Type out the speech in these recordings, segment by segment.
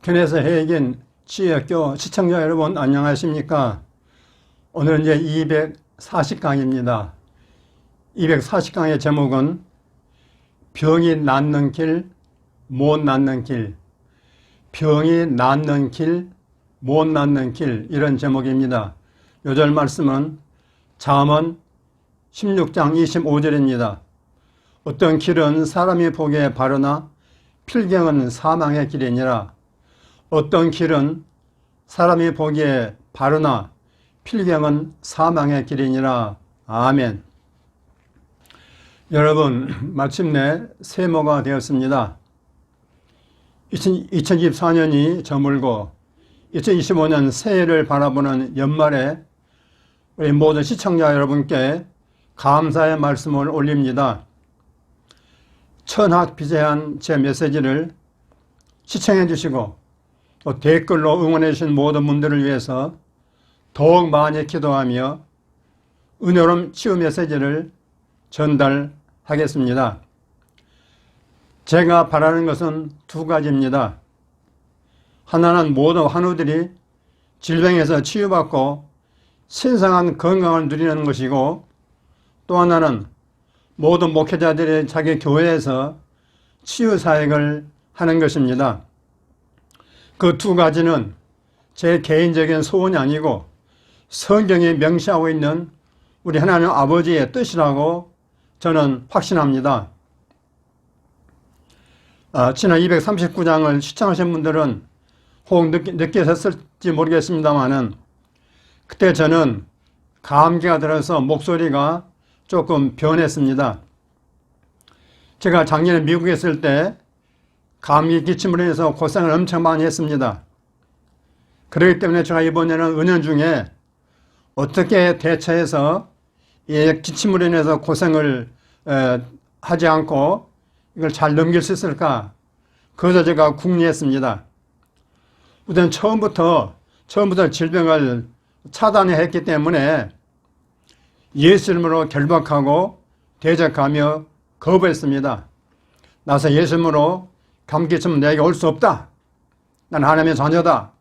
견해서 해익인 지혜학교 시청자 여러분 안녕하십니까? 오늘은 이제 240강입니다. 240강의 제목은 병이 낫는 길, 못 낫는 길. 병이 낫는 길, 못 낫는 길, 이런 제목입니다. 요절 말씀은 잠언 16장 25절입니다. 어떤 길은 사람이 보기에 바르나 필경은 사망의 길이니라. 어떤 길은 사람이 보기에 바르나 필경은 사망의 길이니라. 아멘. 여러분, 마침내 세모가 되었습니다. 2024년이 저물고 2025년 새해를 바라보는 연말에 우리 모든 시청자 여러분께 감사의 말씀을 올립니다. 천하비대한 제 메시지를 시청해 주시고 또 댓글로 응원해 주신 모든 분들을 위해서 더욱 많이 기도하며 은혜로운 치유 메시지를 전달하겠습니다. 제가 바라는 것은 두 가지입니다. 하나는 모든 환우들이 질병에서 치유받고 신성한 건강을 누리는 것이고, 또 하나는 모든 목회자들이 자기 교회에서 치유사역을 하는 것입니다. 그 두 가지는 제 개인적인 소원이 아니고 성경이 명시하고 있는 우리 하나님 아버지의 뜻이라고 저는 확신합니다. 지난 239장을 시청하신 분들은 혹 느끼셨을지 모르겠습니다만은 그때 저는 감기가 들어서 목소리가 조금 변했습니다. 제가 작년에 미국에 있을 때 감기 기침으로 인해서 고생을 엄청 많이 했습니다. 그렇기 때문에 제가 이번에는 은연중에 어떻게 대처해서 이 기침으로 인해서 고생을 하지 않고 이걸 잘 넘길 수 있을까? 그래서 제가 궁리했습니다. 우선 처음부터 질병을 차단해야 했기 때문에 예수 이름으로 결박하고 대적하며 거부했습니다. 나서 예수 이름으로 감기쯤 내게 올 수 없다. 난 하나님의 자녀다.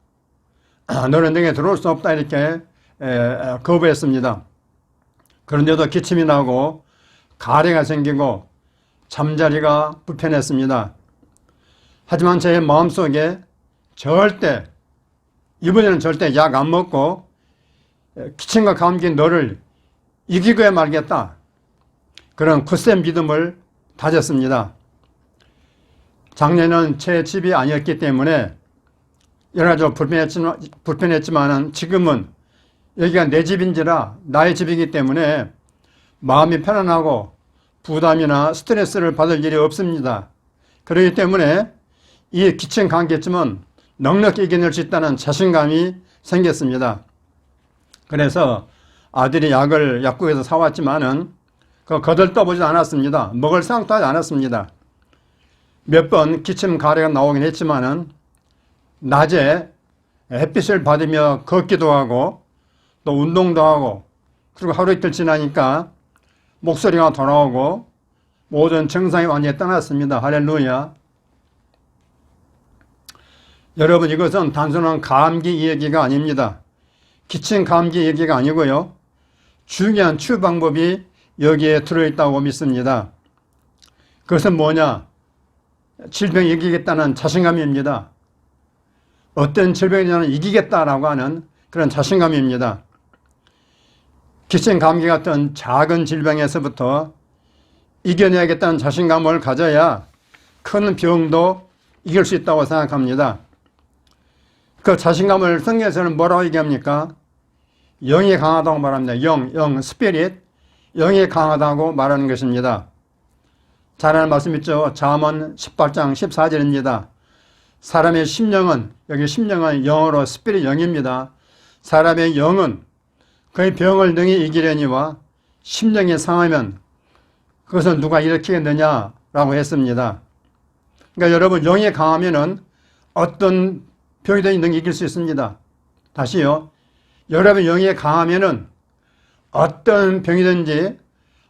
너는 내게 들어올 수 없다. 이렇게 거부했습니다. 그런데도 기침이 나고 가래가 생기고 잠자리가 불편했습니다. 하지만 제 마음속에 이번에는 절대 약 안 먹고 기침과 감기 너를 이기고야 말겠다. 그런 굳센 믿음을 다졌습니다. 작년은 제 집이 아니었기 때문에 여러 가지 불편했지만 지금은 여기가 내 집인지라 나의 집이기 때문에 마음이 편안하고 부담이나 스트레스를 받을 일이 없습니다. 그렇기 때문에 이 기침 감기쯤은 넉넉히 이겨낼 수 있다는 자신감이 생겼습니다. 그래서 아들이 약을 약국에서 사왔지만은 거들떠보지 않았습니다. 먹을 생각도 하지 않았습니다. 몇 번 기침 가래가 나오긴 했지만은 낮에 햇빛을 받으며 걷기도 하고 또 운동도 하고, 그리고 하루 이틀 지나니까 목소리가 돌아오고 모든 증상이 완전히 떠났습니다. 할렐루야. 여러분, 이것은 단순한 감기 얘기가 아닙니다. 기침 감기 얘기가 아니고요. 중요한 치유 방법이 여기에 들어있다고 믿습니다. 그것은 뭐냐? 질병 이기겠다는 자신감입니다. 어떤 질병이냐는 이기겠다라고 하는 그런 자신감입니다. 기침 감기 같은 작은 질병에서부터 이겨내야겠다는 자신감을 가져야 큰 병도 이길 수 있다고 생각합니다. 그 자신감을 성경에서는 뭐라고 얘기합니까? 영이 강하다고 말합니다. 스피릿, 영이 강하다고 말하는 것입니다. 잘 아는 말씀 있죠? 잠언 18장 14절입니다. 사람의 심령은, 여기 심령은 영어로 스피릿 영입니다. 사람의 영은 그의 병을 능히 이기려니와 심령이 상하면 그것을 누가 일으키겠느냐라고 했습니다. 그러니까 여러분, 영이 강하면은 어떤 병이든 능히 이길 수 있습니다. 다시요. 여러분, 영이 강하면은 어떤 병이든지,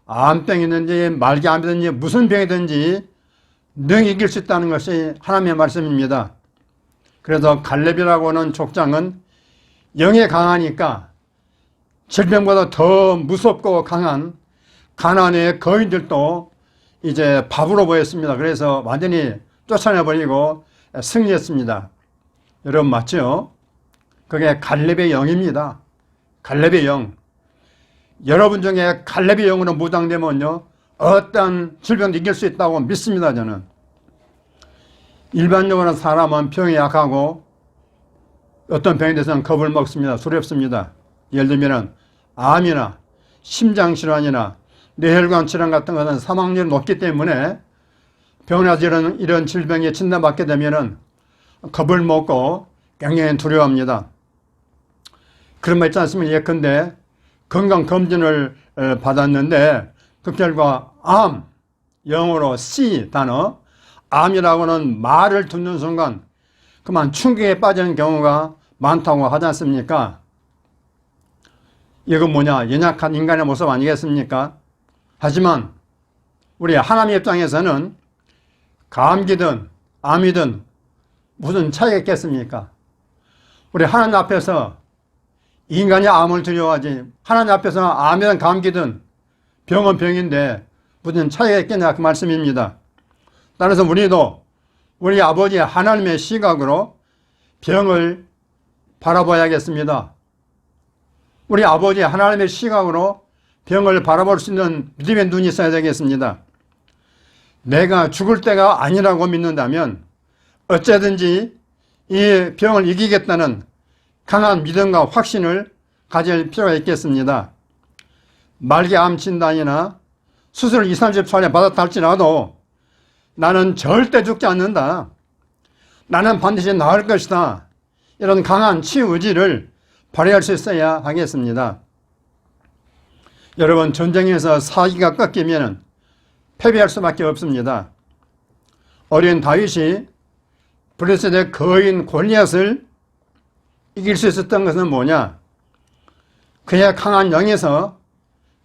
암병이든지 말기암이든지 무슨 병이든지 능히 이길 수 있다는 것이 하나님의 말씀입니다. 그래서 갈렙이라고 하는 족장은 영에 강하니까 질병보다 더 무섭고 강한 가나안의 거인들도 이제 밥으로 보였습니다. 그래서 완전히 쫓아내버리고 승리했습니다. 여러분 맞죠? 그게 갈렙의 영입니다. 갈렙의 영. 여러분 중에 갈렙의 영으로 무장되면요, 어떤 질병도 이길 수 있다고 믿습니다. 저는. 일반적으로 사람은 병이 약하고 어떤 병에 대해서는 겁을 먹습니다. 두렵습니다. 예를 들면 암이나 심장질환이나 뇌혈관 질환 같은 것은 사망률이 높기 때문에 병원에서 이런 질병에 진단받게 되면 겁을 먹고 굉장히 두려워합니다. 그런 말 있지 않습니까? 예컨대 건강검진을 받았는데 그 결과 암, 영어로 C 단어, 암이라고는 말을 듣는 순간 그만 충격에 빠지는 경우가 많다고 하지 않습니까? 이건 뭐냐? 연약한 인간의 모습 아니겠습니까? 하지만 우리 하나님 입장에서는 감기든 암이든 무슨 차이가 있겠습니까? 우리 하나님 앞에서 인간이 암을 두려워하지 하나님 앞에서 암이든 감기든 병은 병인데 무슨 차이가 있겠냐 그 말씀입니다. 따라서 우리도 우리 아버지 하나님의 시각으로 병을 바라봐야겠습니다. 우리 아버지 하나님의 시각으로 병을 바라볼 수 있는 믿음의 눈이 있어야 되겠습니다. 내가 죽을 때가 아니라고 믿는다면 어쨌든지 이 병을 이기겠다는 강한 믿음과 확신을 가질 필요가 있겠습니다. 말기암 진단이나 수술 20, 30차례 받았다 할지라도 나는 절대 죽지 않는다. 나는 반드시 나을 것이다. 이런 강한 치유 의지를 발휘할 수 있어야 하겠습니다. 여러분, 전쟁에서 사기가 꺾이면 패배할 수밖에 없습니다. 어린 다윗이 블레셋의 거인 골리앗을 이길 수 있었던 것은 뭐냐? 그의 강한 영에서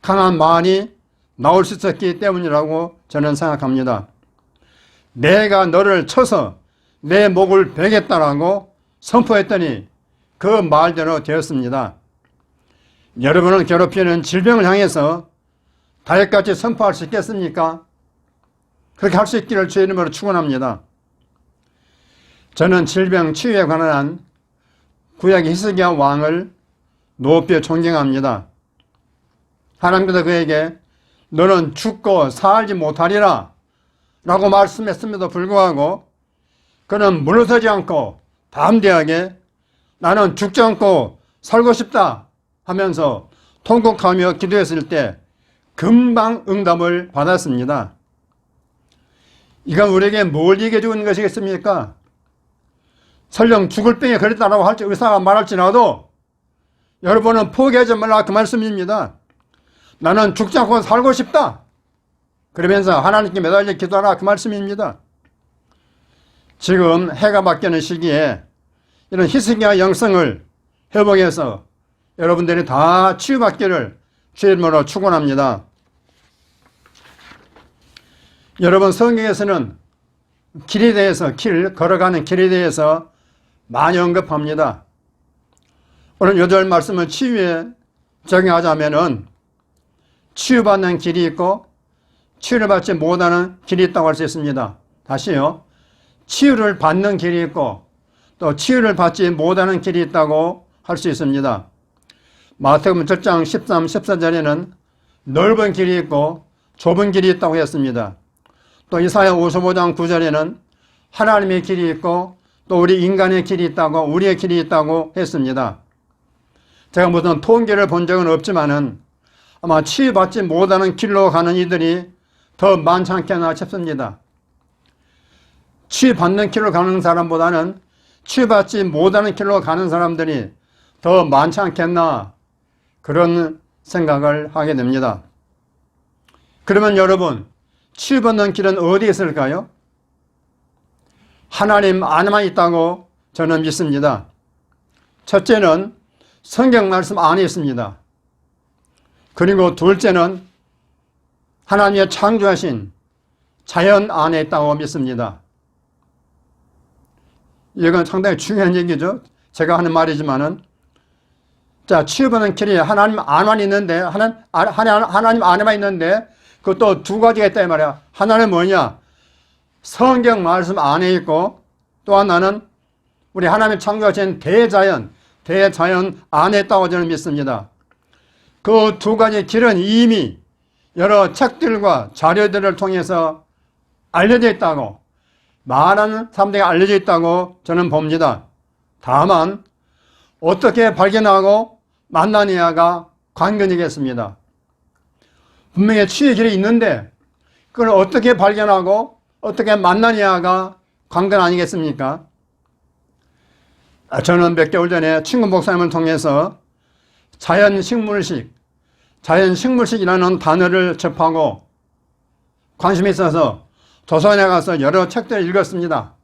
강한 말이 나올 수 있었기 때문이라고 저는 생각합니다. 내가 너를 쳐서 내 목을 베겠다라고 선포했더니 그 말대로 되었습니다. 여러분을 괴롭히는 질병을 향해서 다윗같이 선포할 수 있겠습니까? 그렇게 할 수 있기를 주의 이름으로 축원합니다. 저는 질병 치유에 관한 구약의 히스기야 왕을 높이 존경합니다. 하나님께서 그에게 너는 죽고 살지 못하리라 라고 말씀했음에도 불구하고 그는 물러서지 않고 담대하게 나는 죽지 않고 살고 싶다 하면서 통곡하며 기도했을 때 금방 응답을 받았습니다. 이건 우리에게 뭘 얘기해 주는 것이겠습니까? 설령 죽을 병에 걸렸다라고 할지 의사가 말할지라도 여러분은 포기하지 말라 그 말씀입니다. 나는 죽지 않고 살고 싶다. 그러면서 하나님께 매달려 기도하라 그 말씀입니다. 지금 해가 바뀌는 시기에 이런 히스기야 영성을 회복해서 여러분들이 다 치유받기를 주의 이름으로 축원합니다. 여러분, 성경에서는 길에 대해서 걸어가는 길에 대해서 많이 언급합니다. 오늘 요절 말씀을 치유에 적용하자면은 치유받는 길이 있고 치유를 받지 못하는 길이 있다고 할 수 있습니다. 다시요. 치유를 받는 길이 있고 또 치유를 받지 못하는 길이 있다고 할 수 있습니다. 마태복음 7장 13, 14절에는 넓은 길이 있고 좁은 길이 있다고 했습니다. 또 이사야 55장 9절에는 하나님의 길이 있고 또 우리 인간의 길이 있다고 우리의 길이 있다고 했습니다. 제가 무슨 통계를 본 적은 없지만은 아마 치유받지 못하는 길로 가는 이들이 더 많지 않겠나 싶습니다. 치유받는 길로 가는 사람보다는 치유받지 못하는 길로 가는 사람들이 더 많지 않겠나 그런 생각을 하게 됩니다. 그러면 여러분, 치유받는 길은 어디에 있을까요? 하나님 안에만 있다고 저는 믿습니다. 첫째는 성경 말씀 안에 있습니다. 그리고 둘째는 하나님의 창조하신 자연 안에 있다고 믿습니다. 이건 상당히 중요한 얘기죠. 제가 하는 말이지만은. 자, 취업하는 길이 하나님 안만 있는데, 하나님 안에만 있는데, 그것도 두 가지가 있다, 이 말이야. 하나는 뭐냐? 성경 말씀 안에 있고, 또 하나는 우리 하나님 창조하신 대자연 안에 있다고 저는 믿습니다. 그 두 가지 길은 이미 여러 책들과 자료들을 통해서 알려져 있다고, 많은 사람들에게 알려져 있다고 저는 봅니다. 다만 어떻게 발견하고 만나느냐가 관건이겠습니다. 분명히 치유의 길이 있는데 그걸 어떻게 발견하고 어떻게 만나느냐가 관건 아니겠습니까? 저는 몇 개월 전에 친구 목사님을 통해서 자연식물식이라는 단어를 접하고 관심이 있어서 도서관에 가서 여러 책들을 읽었습니다.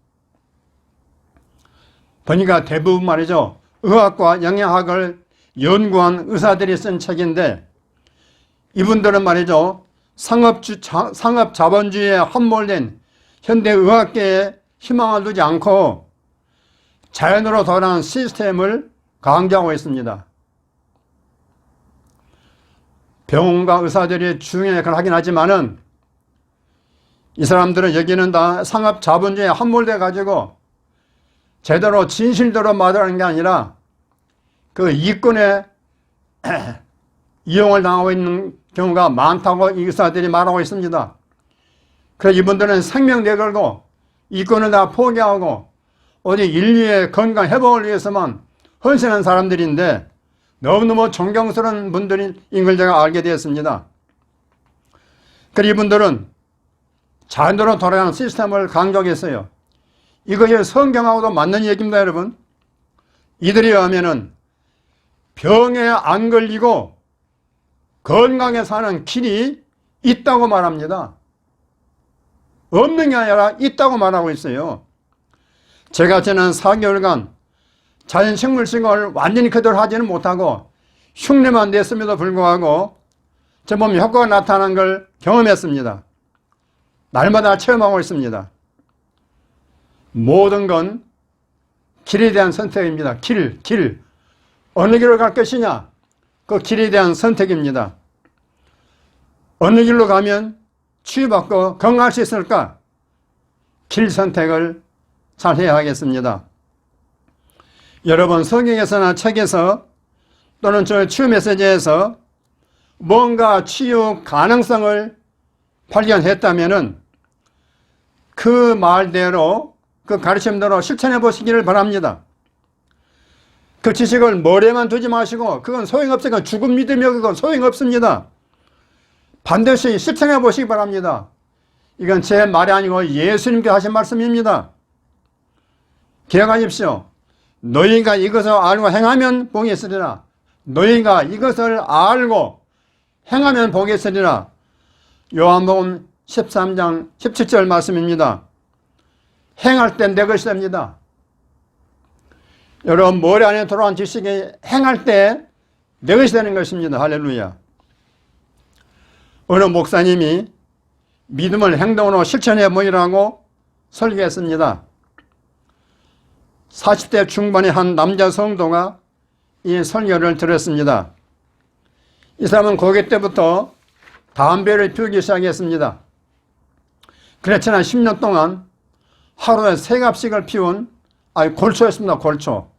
보니까 대부분 말이죠, 의학과 영양학을 연구한 의사들이 쓴 책인데, 이분들은 말이죠, 상업 자본주의에 함몰된 현대 의학계에 희망을 두지 않고 자연으로 돌아가는 시스템을 강조하고 있습니다. 병원과 의사들이 중요한 역할을 하긴 하지만은 이 사람들은 여기는 다 상업 자본주의에 함몰돼 가지고 제대로 진실대로 말하는 게 아니라 그 이권에 이용을 당하고 있는 경우가 많다고 이 의사들이 말하고 있습니다. 그래서 이분들은 생명 내걸고 이권을 다 포기하고 어디 인류의 건강 회복을 위해서만 헌신한 사람들인데 너무너무 존경스러운 분들인 걸 제가 알게 되었습니다. 그리고 이분들은 자연으로 돌아가는 시스템을 강조했어요. 이것이 성경하고도 맞는 얘기입니다, 여러분. 이들에 의하면은 병에 안 걸리고 건강에 사는 길이 있다고 말합니다. 없는 게 아니라 있다고 말하고 있어요. 제가 지난 4개월간 자연식물식을 완전히 그대로 하지는 못하고 흉내만 냈음에도 불구하고 제 몸에 효과가 나타나는 걸 경험했습니다. 날마다 체험하고 있습니다. 모든 건 길에 대한 선택입니다. 길. 어느 길로 갈 것이냐? 그 길에 대한 선택입니다. 어느 길로 가면 치유받고 건강할 수 있을까? 길 선택을 잘 해야 하겠습니다. 여러분, 성경에서나 책에서 또는 저 치유 메시지에서 뭔가 치유 가능성을 발견했다면은 그 말대로, 그 가르침대로 실천해 보시기를 바랍니다. 그 지식을 머리에만 두지 마시고 그건 소용없어요. 그건 죽은 믿음이요. 그건 소용없습니다. 반드시 실천해 보시기 바랍니다. 이건 제 말이 아니고 예수님께 하신 말씀입니다. 기억하십시오. 너희가 이것을 알고 행하면 복이 있으리라. 너희가 이것을 알고 행하면 복이 있으리라. 요한복음 13장 17절 말씀입니다. 행할 때 내 것이 됩니다. 여러분, 머리 안에 들어간 지식이 행할 때 내 것이 되는 것입니다. 할렐루야. 어느 목사님이 믿음을 행동으로 실천해 보이라고 설교했습니다. 40대 중반의 한 남자 성도가 이 설교를 들었습니다. 이 사람은 고교 때부터 담배를 피우기 시작했습니다. 그래 지난 10년 동안 하루에 3갑씩을 피운 골초였습니다. 골초.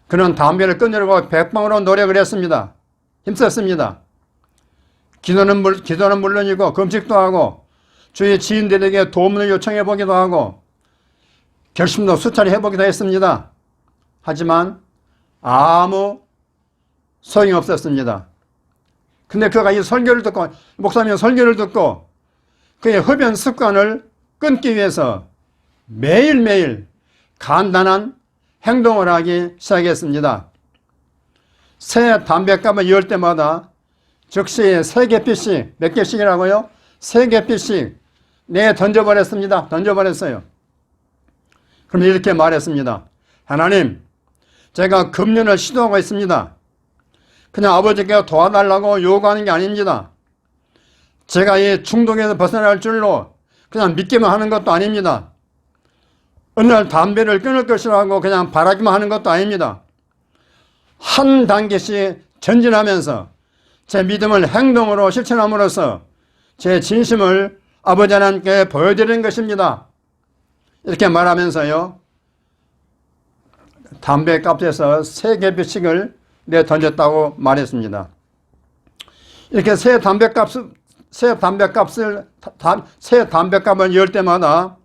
그는 담배를 끊으려고 백방으로 노력을 했습니다. 힘썼습니다. 기도는 물론이고 금식도 하고 주위 지인들에게 도움을 요청해 보기도 하고 결심도 수차례 해보기도 했습니다. 하지만 아무 소용이 없었습니다. 근데 그가 이 설교를 듣고, 목사님의 설교를 듣고 그의 흡연 습관을 끊기 위해서 매일매일 간단한 행동을 하기 시작했습니다. 새 담배값을 열 때마다 즉시 3개피씩, 몇 개씩이라고요? 3개피씩 내에 던져버렸습니다. 던져버렸어요. 그럼 이렇게 말했습니다. 하나님, 제가 금연을 시도하고 있습니다. 그냥 아버지께 도와달라고 요구하는 게 아닙니다. 제가 이 중독에서 벗어날 줄로 그냥 믿기만 하는 것도 아닙니다. 어느 날 담배를 끊을 것이라고 그냥 바라기만 하는 것도 아닙니다. 한 단계씩 전진하면서 제 믿음을 행동으로 실천함으로써 제 진심을 아버지 하나님께 보여드리는 것입니다. 이렇게 말하면서요, 담배값에서 3개비씩을 내 던졌다고 말했습니다. 이렇게 새 담배값을 열 때마다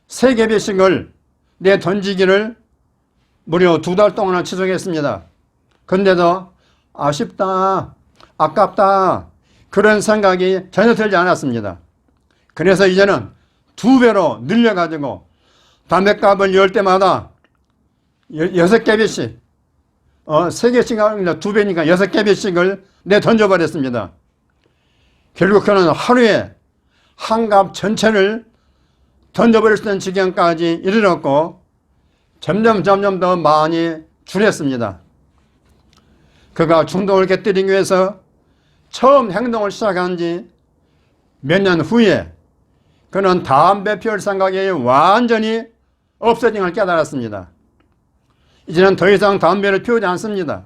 3개비씩을 내 던지기를 무려 2달 동안 지속했습니다. 근데도 아쉽다, 아깝다, 그런 생각이 전혀 들지 않았습니다. 그래서 이제는 2배로 늘려가지고 담배값을 열 때마다 6개비씩, 3개씩 아니라 2배니까 6개비씩을 내 던져버렸습니다. 결국 그는 하루에 한 갑 전체를 던져버릴 수 있는 지경까지 이르렀고 점점 더 많이 줄였습니다. 그가 중독을 깨뜨리기 위해서 처음 행동을 시작한 지 몇 년 후에 그는 담배 피울 생각이 완전히 없어진 걸 깨달았습니다. 이제는 더 이상 담배를 피우지 않습니다.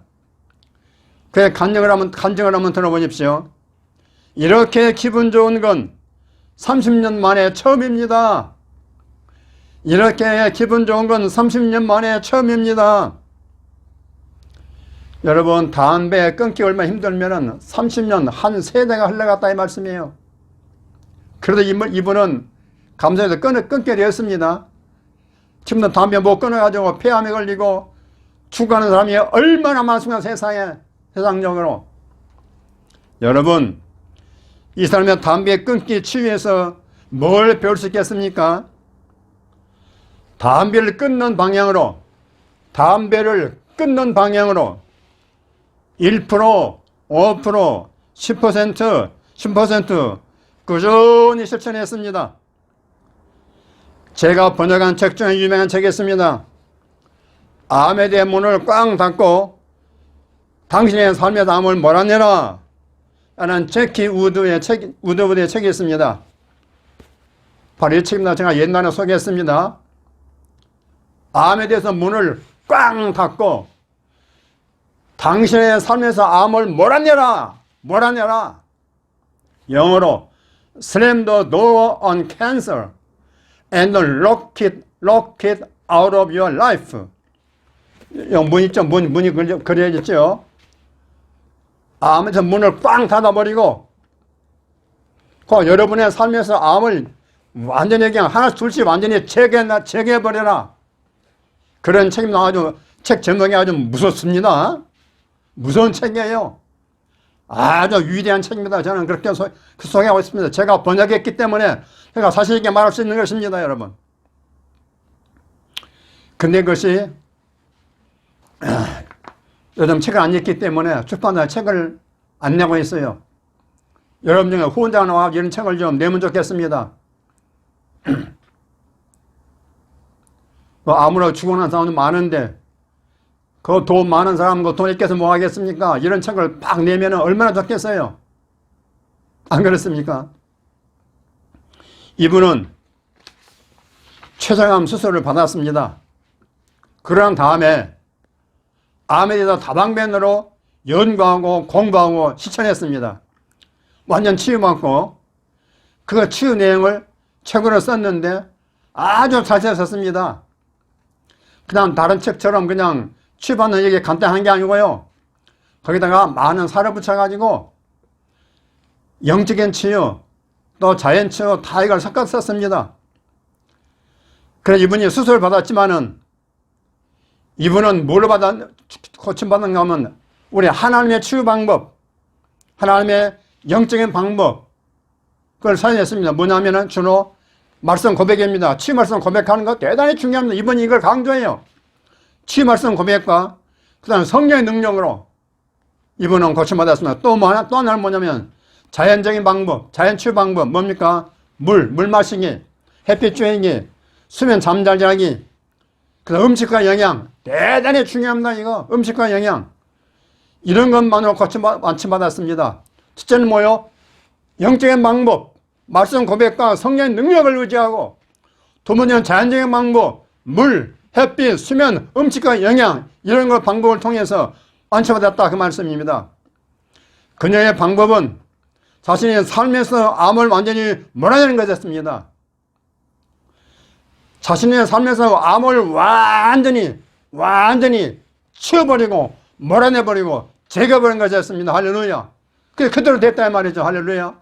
그의 간증을 한번 들어보십시오. 이렇게 기분 좋은 건 30년 만에 처음입니다. 이렇게 기분 좋은 건 30년 만에 처음입니다. 여러분, 담배 끊기 얼마나 힘들면 30년 한 세대가 흘러갔다 이 말씀이에요. 그래도 이분은 감사해서 끊게 되었습니다. 지금도 담배 못 끊어가지고 폐암에 걸리고 죽어가는 사람이 얼마나 많습니까, 세상적으로. 여러분, 이 사람의 담배 끊기 치유에서 뭘 배울 수 있겠습니까? 담배를 끊는 방향으로 1%, 5%, 10%, 10% 꾸준히 실천했습니다. 제가 번역한 책 중에 유명한 책이 있습니다. 암에 대한 문을 꽝 닫고 당신의 삶의 암을 몰아내라 라는 제키 우드의 책이 있습니다. 바로 이 책입니다. 제가 옛날에 소개했습니다. 암에 대해서 문을 꽝 닫고 당신의 삶에서 암을 몰아내라. 영어로 Slam the door on cancer and lock it out of your life. 문 있죠? 문이 그려졌죠? 암에서 문을 꽝 닫아버리고 여러분의 삶에서 암을 완전히 그냥 하나씩 둘씩 완전히 제거해버려라. 그런 책입니다. 책 제목이 아주 무섭습니다. 무서운 책이에요. 아주 위대한 책입니다. 저는 그렇게 소개하고 있습니다. 제가 번역했기 때문에 제가 사실 있게 말할 수 있는 것입니다, 여러분. 근데 그것이 요즘 책을 안 읽기 때문에 출판사 책을 안 내고 있어요. 여러분 중에 혼자 나와 이런 책을 좀 내면 좋겠습니다. 아무나 죽어 난 사람도 많은데 그 돈 많은 사람 돈 있겠어 뭐 하겠습니까? 이런 책을 팍 내면 얼마나 좋겠어요? 안 그렇습니까? 이분은 췌장암 수술을 받았습니다. 그런 다음에 암에 대해서 다방면으로 연구하고 공부하고 실천했습니다. 완전 치유받고 그 치유 내용을 책으로 썼는데 아주 자세히 썼습니다. 그냥 다른 책처럼 그냥 치유받는 얘기 간단한 게 아니고요. 거기다가 많은 살을 붙여가지고 영적인 치유 또 자연 치유 다 이걸 섞어서 썼습니다. 그래서 이분이 수술을 받았지만은 이분은 뭘로 고침받는가 하면 우리 하나님의 치유 방법, 하나님의 영적인 방법 그걸 사용했습니다. 뭐냐면은 주로 말씀 고백입니다. 치유 말씀 고백하는 거 대단히 중요합니다. 이분이 이걸 강조해요. 치유 말씀 고백과 그 다음 성령의 능력으로 이분은 고침받았습니다. 또 하나는 뭐냐면 자연적인 방법, 자연 치유 방법 뭡니까? 물 마시기, 햇빛 쬐기, 수면 잠잘 자기, 그 다음 음식과 영양 대단히 중요합니다. 이거 음식과 영양 이런 것만으로 고침받았습니다. 첫째는 뭐요? 영적인 방법, 말씀 고백과 성령의 능력을 의지하고 두 번째는 자연적인 방법, 물, 햇빛, 수면, 음식과 영양 이런 것 방법을 통해서 완치받았다 그 말씀입니다. 그녀의 방법은 자신의 삶에서 암을 완전히 몰아내는 것이었습니다. 자신의 삶에서 암을 완전히 치워버리고 몰아내버리고 제거버린 것이었습니다. 할렐루야. 그게 그대로 됐다 이 말이죠. 할렐루야.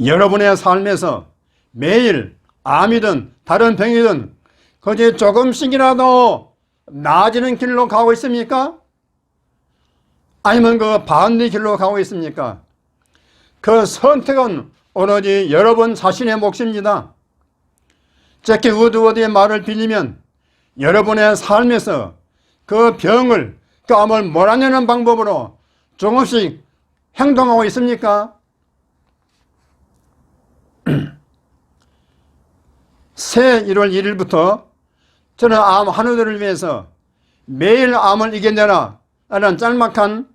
여러분의 삶에서 매일 암이든 다른 병이든 그것이 조금씩이라도 나아지는 길로 가고 있습니까? 아니면 그 반대 길로 가고 있습니까? 그 선택은 오로지 여러분 자신의 몫입니다. 제키 우드워드의 말을 빌리면 여러분의 삶에서 그 병을, 그 암을 몰아내는 방법으로 조금씩 행동하고 있습니까? 새 1월 1일부터 저는 암 환우들을 위해서 매일 암을 이겨내라 라는 짤막한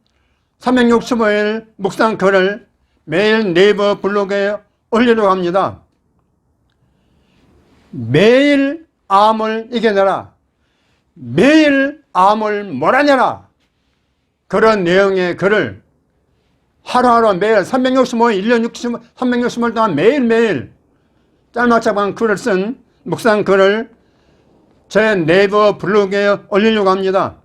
365일 묵상 글을 매일 네이버 블로그에 올리려고 합니다. 매일 암을 이겨내라, 매일 암을 몰아내라, 그런 내용의 글을 하루하루 매일 365일 1년 365일 동안 매일매일 짤막짤막한 글을 쓴 묵상 글을 제 네이버 블로그에 올리려고 합니다.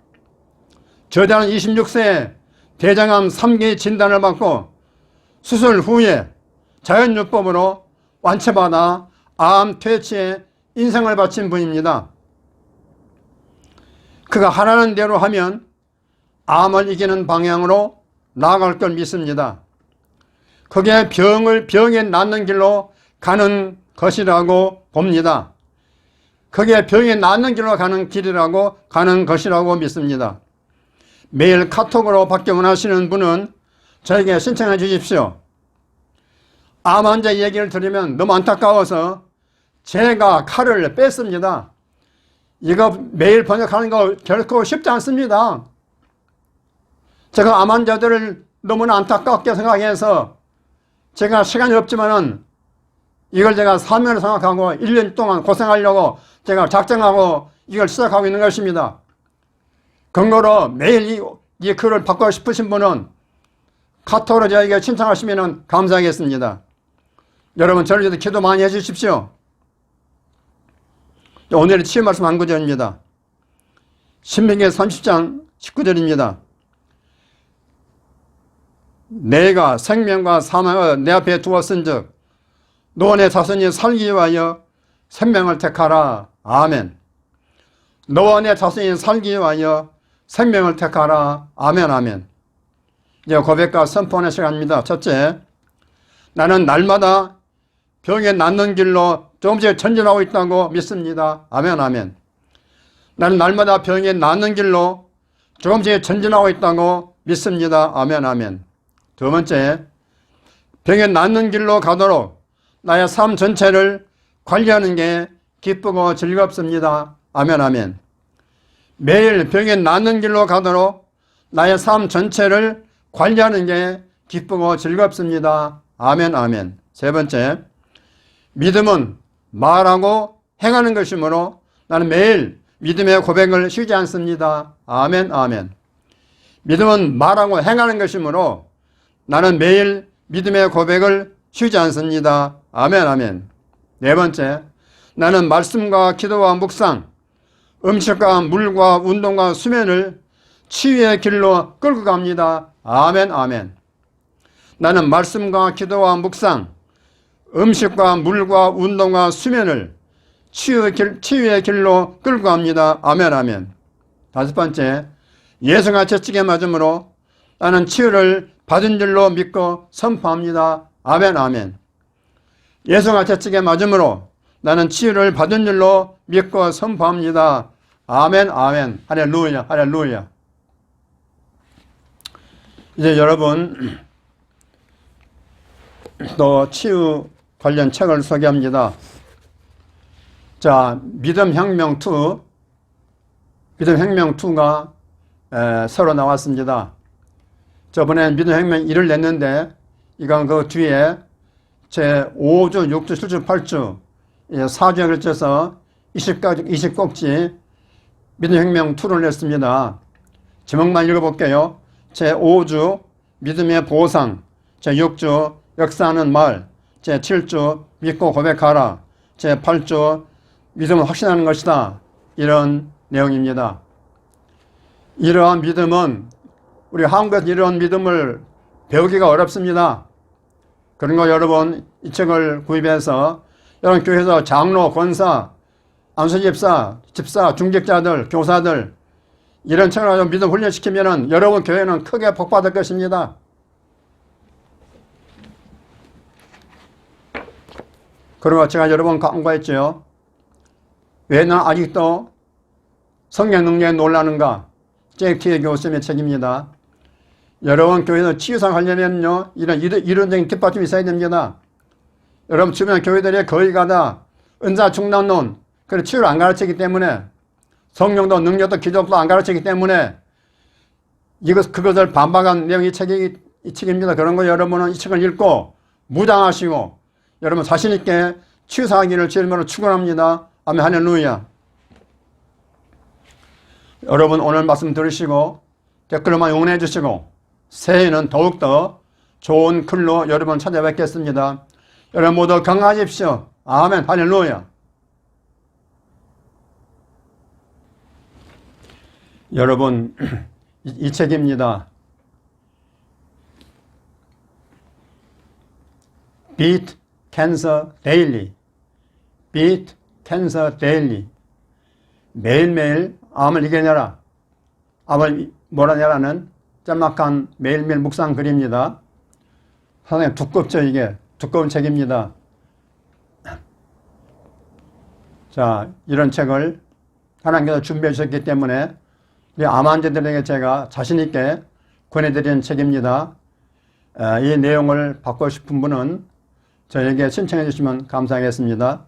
저자는 26세에 대장암 3기 진단을 받고 수술 후에 자연요법으로 완치받아 암 퇴치에 인생을 바친 분입니다. 그가 하라는 대로 하면 암을 이기는 방향으로 나아갈 걸 믿습니다. 그게 병에 낫는 길로 가는 것이라고 봅니다. 그게 병에 낫는 길로 가는 길이라고 가는 것이라고 믿습니다. 매일 카톡으로 받기 원하시는 분은 저에게 신청해 주십시오. 암 환자 얘기를 들으면 너무 안타까워서 제가 칼을 뺐습니다. 이거 매일 번역하는 거 결코 쉽지 않습니다. 제가 암 환자들을 너무나 안타깝게 생각해서 제가 시간이 없지만은 이걸 제가 사명을 생각하고 1년 동안 고생하려고 제가 작정하고 이걸 시작하고 있는 것입니다. 근거로 매일 이 글을 받고 싶으신 분은 카톡으로 저에게 신청하시면 감사하겠습니다. 여러분 저를 위해서 기도 많이 해주십시오. 오늘의 치유 말씀 한 구절입니다. 신명기 30장 19절입니다. 내가 생명과 사망을 내 앞에 두었은즉 너와 내 자손이 살기 위하여 생명을 택하라. 아멘. 너와 내 자손이 살기 위하여 생명을 택하라. 아멘. 아멘. 이제 고백과 선포하는 시간입니다. 첫째, 나는 날마다 병에 낫는 길로 조금씩 전진하고 있다고 믿습니다. 아멘. 아멘. 나는 날마다 병에 낫는 길로 조금씩 전진하고 있다고 믿습니다. 아멘. 아멘. 두 번째, 병에 낫는 길로 가도록 나의 삶 전체를 관리하는 게 기쁘고 즐겁습니다. 아멘. 아멘. 매일 병에 낫는 길로 가도록 나의 삶 전체를 관리하는 게 기쁘고 즐겁습니다. 아멘. 아멘. 세 번째, 믿음은 말하고 행하는 것이므로 나는 매일 믿음의 고백을 쉬지 않습니다. 아멘. 아멘. 믿음은 말하고 행하는 것이므로 나는 매일 믿음의 고백을 쉬지 않습니다. 아멘. 아멘. 네 번째, 나는 말씀과 기도와 묵상, 음식과 물과 운동과 수면을 치유의 길로 끌고 갑니다. 아멘. 아멘. 나는 말씀과 기도와 묵상, 음식과 물과 운동과 수면을 치유의 길로 끌고 갑니다. 아멘. 아멘. 다섯 번째, 예수가 채찍에 맞음으로 나는 치유를 받은 줄로 믿고 선포합니다. 아멘. 아멘. 예수가 채찍에 맞음으로 나는 치유를 받은 줄로 믿고 선포합니다. 아멘. 아멘. 할렐루야. 할렐루야. 이제 여러분 또 치유 관련 책을 소개합니다. 자, 믿음혁명2 믿음혁명2가 새로 나왔습니다. 저번에 믿음혁명 1을 냈는데 이건 그 뒤에 제5주, 6주, 7주, 8주 4주에 걸쳐서 20꼭지 믿음혁명 2를 냈습니다. 제목만 읽어볼게요. 제5주 믿음의 보상, 제6주 역사하는 말, 제7주 믿고 고백하라, 제8주 믿음을 확신하는 것이다. 이런 내용입니다. 이러한 믿음은 우리 한국에서 이러한 믿음을 배우기가 어렵습니다. 그런 거 여러분 이 책을 구입해서 여러분 교회에서 장로, 권사, 안수집사, 집사, 중직자들, 교사들 이런 책을 가지고 믿음 훈련시키면은 여러분 교회는 크게 복받을 것입니다. 그리고 제가 여러 번 광고했죠. 왜 나 아직도 성령 능력에 놀라는가? 잭키의 교수님의 책입니다. 여러분 교회에서 치유상 하려면요, 이런 이론적인 뒷받침이 있어야 됩니다. 여러분 주변 교회들이 거의 다 은사 중단론, 그리고 치유를 안 가르치기 때문에 성령도 능력도 기적도 안 가르치기 때문에 그것을 반박한 내용이 이 책입니다. 그런 거 여러분은 이 책을 읽고 무장하시고 여러분 자신있게 치유사하기를 주님으로 축원합니다. 아멘 할렐루야. 여러분 오늘 말씀 들으시고 댓글로만 응원해 주시고 새해에는 더욱더 좋은 글로 여러분 찾아뵙겠습니다. 여러분 모두 건강하십시오. 아멘 할렐루야. 여러분 이 책입니다. Beat Cancer Daily. Beat Cancer Daily. 매일매일 암을 이겨내라. 암을 몰아내라는 짤막한 매일매일 묵상 글입니다. 상당히 두껍죠. 이게 두꺼운 책입니다. 자, 이런 책을 하나님께서 준비해 주셨기 때문에 우리 암 환자들에게 제가 자신있게 권해드리는 책입니다. 이 내용을 받고 싶은 분은 저에게 신청해 주시면 감사하겠습니다.